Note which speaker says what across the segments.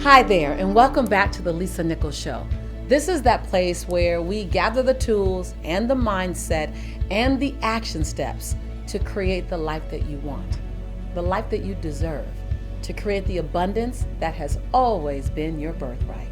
Speaker 1: Hi there, and welcome back to the Lisa Nichols Show. This is that place where we gather the tools and the mindset and the action steps to create the life that you want, the life that you deserve, to create the abundance that has always been your birthright.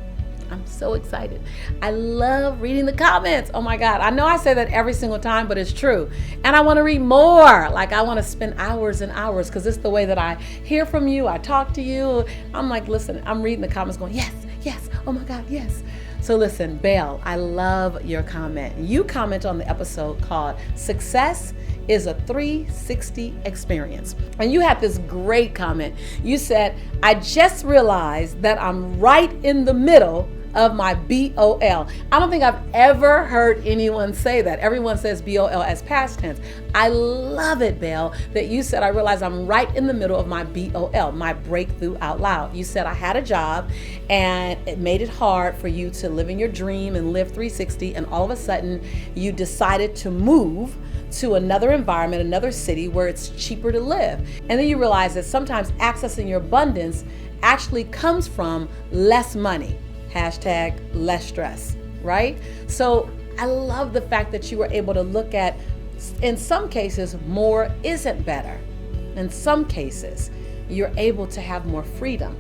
Speaker 1: I'm so excited. I love reading the comments. Oh my God. I know I say that every single time, but it's true. And I want to read more. Like I want to spend hours and hours because it's the way that I hear from you. I talk to you. I'm like, listen, I'm reading the comments going, yes, yes. Oh my God, yes. So listen, Belle, I love your comment. You comment on the episode called Success is a 360 Experience. And you had this great comment. You said, I just realized that I'm right in the middle of my BOL. I don't think I've ever heard anyone say that. Everyone says BOL as past tense. I love it, Belle, that you said, I realize I'm right in the middle of my BOL, my breakthrough out loud. You said I had a job and it made it hard for you to live in your dream and live 360. And all of a sudden you decided to move to another environment, another city where it's cheaper to live. And then you realize that sometimes accessing your abundance actually comes from less money. Hashtag less stress, right? So I love the fact that you were able to look at, in some cases, more isn't better. In some cases, you're able to have more freedom,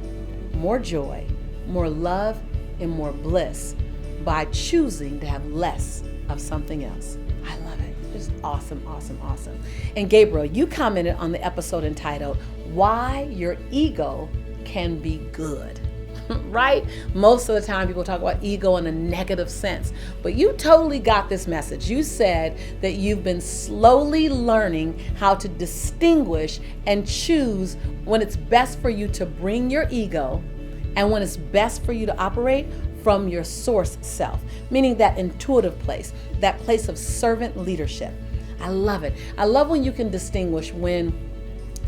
Speaker 1: more joy, more love, and more bliss by choosing to have less of something else. I love it. Just awesome, awesome, awesome. And Gabriel, you commented on the episode entitled, Why Your Ego Can Be Good. Right? Most of the time people talk about ego in a negative sense, but you totally got this message. You said that you've been slowly learning how to distinguish and choose when it's best for you to bring your ego and when it's best for you to operate from your source self, meaning that intuitive place, that place of servant leadership. I love it. I love when you can distinguish when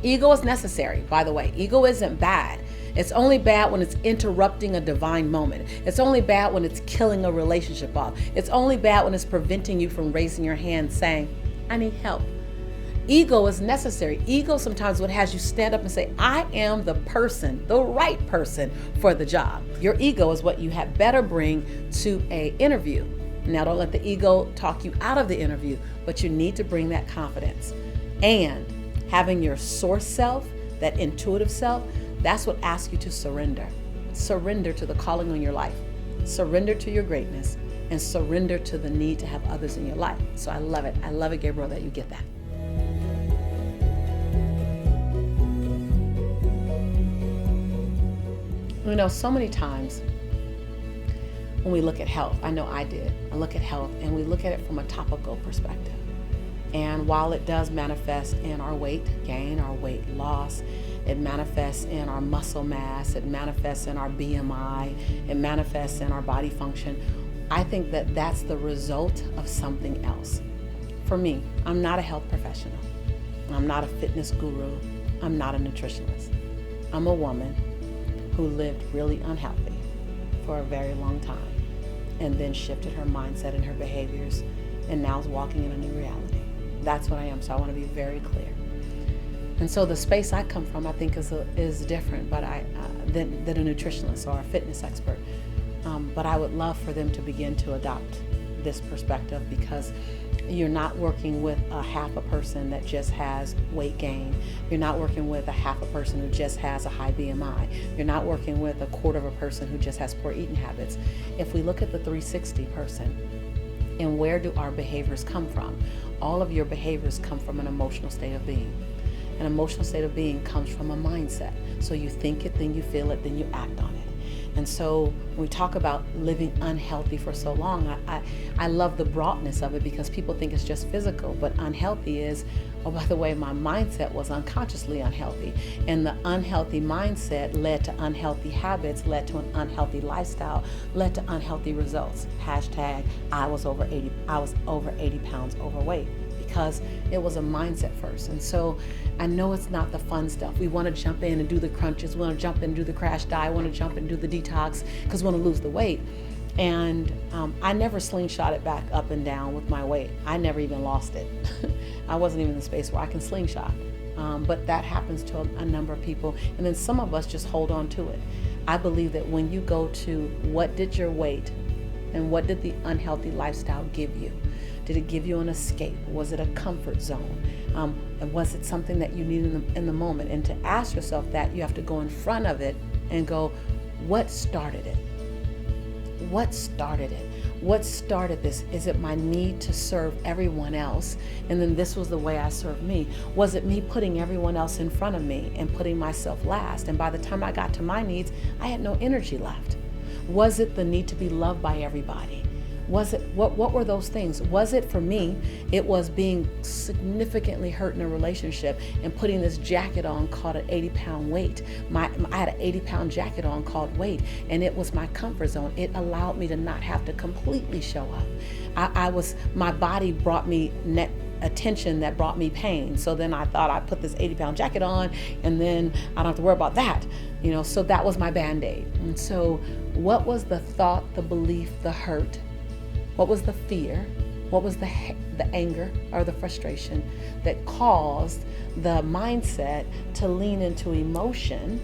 Speaker 1: ego is necessary. By the way, ego isn't bad. It's only bad when it's interrupting a divine moment. It's only bad when it's killing a relationship off. It's only bad when it's preventing you from raising your hand saying, I need help. Ego is necessary. Ego sometimes what has you stand up and say, I am the person, the right person for the job. Your ego is what you had better bring to an interview. Now don't let the ego talk you out of the interview, but you need to bring that confidence. And having your source self, that intuitive self, that's what asks you to surrender. Surrender to the calling on your life. Surrender to your greatness and surrender to the need to have others in your life. So I love it. I love it, Gabriel, that you get that. You know, so many times when we look at health, I know I did, I look at health and we look at it from a topical perspective. And while it does manifest in our weight gain, our weight loss, it manifests in our muscle mass, it manifests in our BMI, it manifests in our body function. I think that that's the result of something else. For me, I'm not a health professional. I'm not a fitness guru. I'm not a nutritionist. I'm a woman who lived really unhealthy for a very long time and then shifted her mindset and her behaviors and now is walking in a new reality. That's what I am, so I want to be very clear. And so the space I come from, I think, is different, but than a nutritionist or a fitness expert. But I would love for them to begin to adopt this perspective because you're not working with a half a person that just has weight gain. You're not working with a half a person who just has a high BMI. You're not working with a quarter of a person who just has poor eating habits. If we look at the 360 person, and where do our behaviors come from? All of your behaviors come from an emotional state of being. An emotional state of being comes from a mindset. So you think it, then you feel it, then you act on it. And so when we talk about living unhealthy for so long, I love the broadness of it because people think it's just physical, but unhealthy is, oh, by the way, my mindset was unconsciously unhealthy. And the unhealthy mindset led to unhealthy habits, led to an unhealthy lifestyle, led to unhealthy results. Hashtag, I was over 80 pounds overweight. Because it was a mindset first. And so I know it's not the fun stuff. We want to jump in and do the crunches. We want to jump in and do the crash diet. We want to jump in and do the detox because we want to lose the weight. And I never slingshot it back up and down with my weight. I never even lost it. I wasn't even in the space where I can slingshot. But that happens to a number of people. And then some of us just hold on to it. I believe that when you go to what did your weight and what did the unhealthy lifestyle give you? Did it give you an escape? Was it a comfort zone? And was it something that you needed in the moment? And to ask yourself that, you have to go in front of it and go, what started it? What started it? What started this? Is it my need to serve everyone else? And then this was the way I served me. Was it me putting everyone else in front of me and putting myself last? And by the time I got to my needs, I had no energy left. Was it the need to be loved by everybody? Was it, what were those things? Was it for me, it was being significantly hurt in a relationship and putting this jacket on called an 80-pound weight. I had an 80-pound jacket on called weight, and it was my comfort zone. It allowed me to not have to completely show up. My body brought me attention that brought me pain. So then I thought I put this 80-pound jacket on and then I don't have to worry about that. So that was my Band-Aid. And so what was the thought, the belief, the hurt? What was the fear? What was the anger or the frustration that caused the mindset to lean into emotion,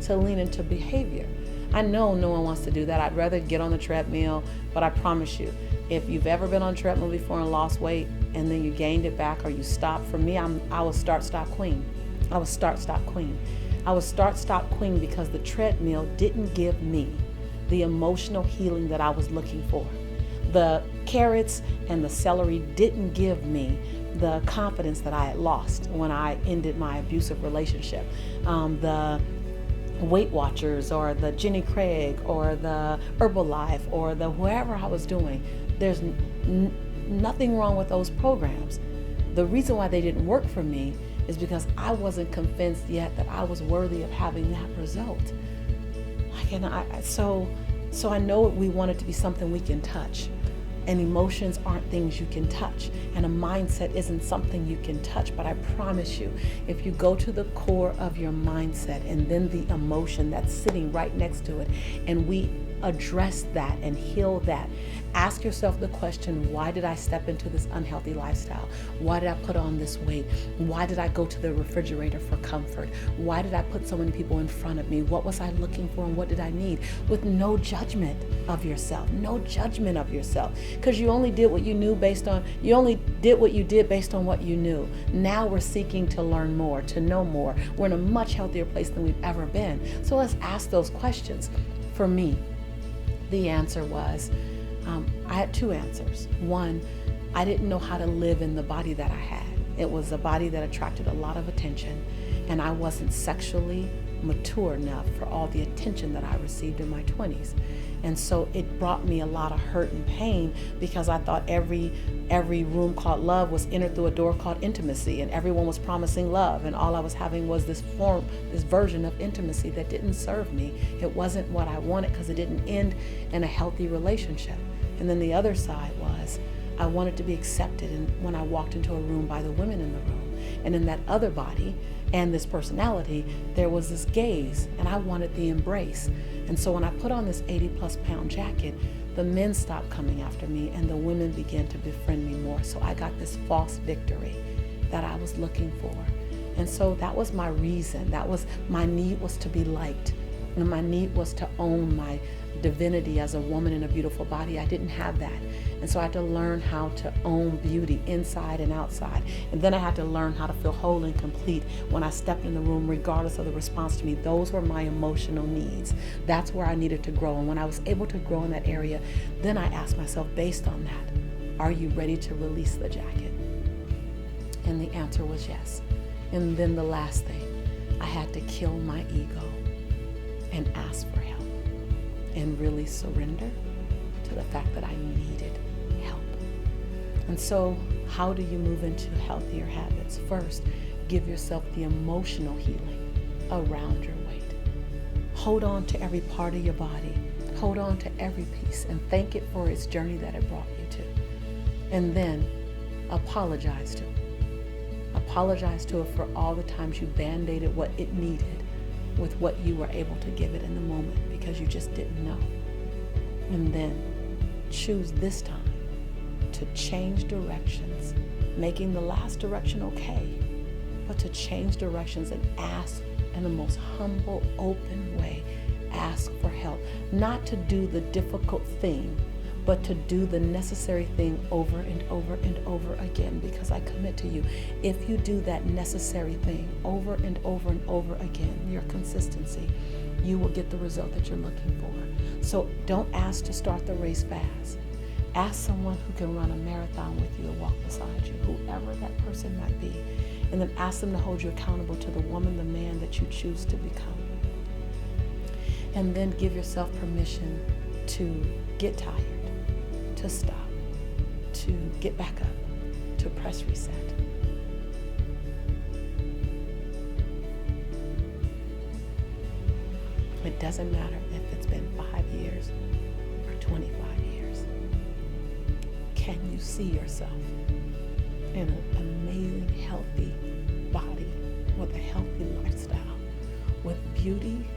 Speaker 1: to lean into behavior? I know no one wants to do that. I'd rather get on the treadmill, but I promise you, if you've ever been on a treadmill before and lost weight and then you gained it back or you stopped, for me, I was start-stop queen. I was start-stop queen. I was start-stop queen because the treadmill didn't give me the emotional healing that I was looking for. The carrots and the celery didn't give me the confidence that I had lost when I ended my abusive relationship. The Weight Watchers or the Jenny Craig or the Herbalife or the whoever I was doing, there's nothing wrong with those programs. The reason why they didn't work for me is because I wasn't convinced yet that I was worthy of having that result. So I know we want it to be something we can touch. And emotions aren't things you can touch. And a mindset isn't something you can touch. But I promise you, if you go to the core of your mindset and then the emotion that's sitting right next to it, and we address that and heal that, ask yourself the question, why did I step into this unhealthy lifestyle? Why did I put on this weight? Why did I go to the refrigerator for comfort? Why did I put so many people in front of me? What was I looking for and what did I need? With no judgment of yourself, no judgment of yourself. Because you only did what you knew you only did what you did based on what you knew. Now we're seeking to learn more, to know more. We're in a much healthier place than we've ever been. So let's ask those questions. For me, the answer was, I had two answers. One, I didn't know how to live in the body that I had. It was a body that attracted a lot of attention, and I wasn't sexually mature enough for all the attention that I received in my 20s. And so it brought me a lot of hurt and pain because I thought every room called love was entered through a door called intimacy, and everyone was promising love, and all I was having was this version of intimacy that didn't serve me. It wasn't what I wanted because it didn't end in a healthy relationship. And then the other side was I wanted to be accepted, and when I walked into a room by the women in the room, and in that other body and this personality, there was this gaze, and I wanted the embrace. And so when I put on this 80+ pound jacket, the men stopped coming after me and the women began to befriend me more. So I got this false victory that I was looking for. And so that was my reason. That was my need, was to be liked. And my need was to own my divinity as a woman in a beautiful body. I didn't have that. And so I had to learn how to own beauty inside and outside. And then I had to learn how to feel whole and complete when I stepped in the room, regardless of the response to me. Those were my emotional needs. That's where I needed to grow. And when I was able to grow in that area, then I asked myself, based on that, are you ready to release the jacket? And the answer was yes. And then the last thing, I had to kill my ego and ask for help and really surrender to the fact that I needed help. And so how do you move into healthier habits? First, give yourself the emotional healing around your weight. Hold on to every part of your body. Hold on to every piece and thank it for its journey that it brought you to. And then apologize to it. Apologize to it for all the times you band-aided what it needed with what you were able to give it in the moment because you just didn't know. And then choose this time to change directions making the last direction okay, but to change directions and ask in the most humble, open way. Ask for help. Not to do the difficult thing, but to do the necessary thing over and over and over again. Because I commit to you, if you do that necessary thing over and over and over again, your consistency, you will get the result that you're looking for. So don't ask to start the race fast. Ask someone who can run a marathon with you or walk beside you, whoever that person might be. And then ask them to hold you accountable to the woman, the man that you choose to become. And then give yourself permission to get tired, to stop, to get back up, to press reset. It doesn't matter if it's been 5 years or 25 years. Can you see yourself in an amazing, healthy body with a healthy lifestyle, with beauty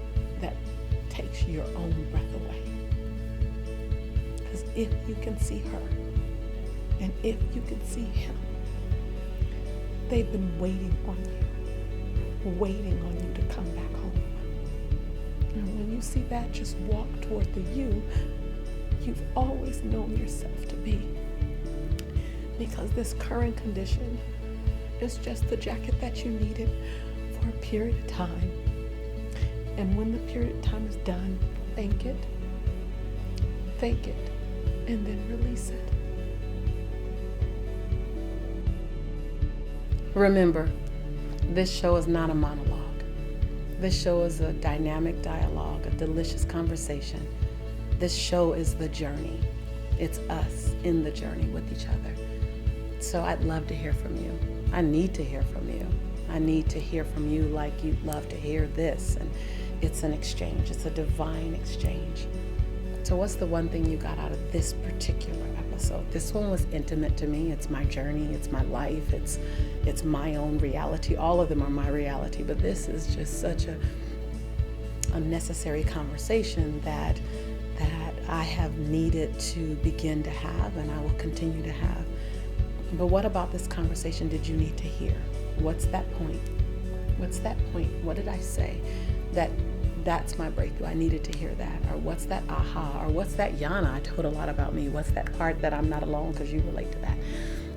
Speaker 1: that takes your own breath away? Because if you can see her and if you can see him, they've been waiting on you to come back home. And when you see that, just walk toward the you you've always known yourself to be. Because this current condition is just the jacket that you needed for a period of time. And when the period of time is done, thank it, and then release it. Remember, this show is not a monologue. This show is a dynamic dialogue, a delicious conversation. This show is the journey. It's us in the journey with each other. So I'd love to hear from you. I need to hear from you. I need to hear from you like you'd love to hear this. And it's an exchange. It's a divine exchange. So what's the one thing you got out of this particular episode? This one was intimate to me. It's my journey. It's my life. It's my own reality. All of them are my reality. But this is just such a necessary conversation that I have needed to begin to have, and I will continue to have. But what about this conversation did you need to hear? What's that point? What's that point? What did I say? That's my breakthrough. I needed to hear that. Or what's that aha? Or what's that Yana? I told a lot about me. What's that part that I'm not alone, because you relate to that?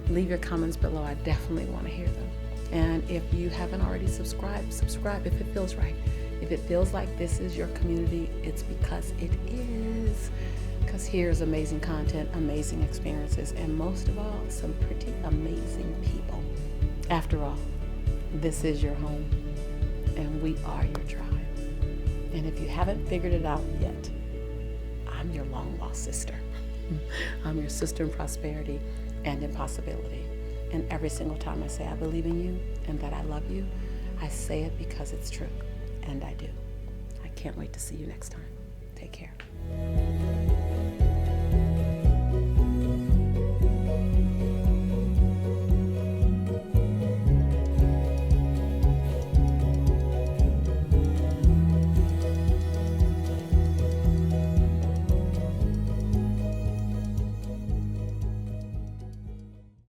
Speaker 1: Leave your comments below. I definitely want to hear them. And if you haven't already subscribed if it feels right. If it feels like this is your community, it's because it is. Because here's amazing content, amazing experiences, and most of all, some pretty amazing people. After all, this is your home, and we are your tribe. And if you haven't figured it out yet, I'm your long-lost sister. I'm your sister in prosperity and in possibility. And every single time I say I believe in you and that I love you, I say it because it's true. And I do. I can't wait to see you next time. Take care.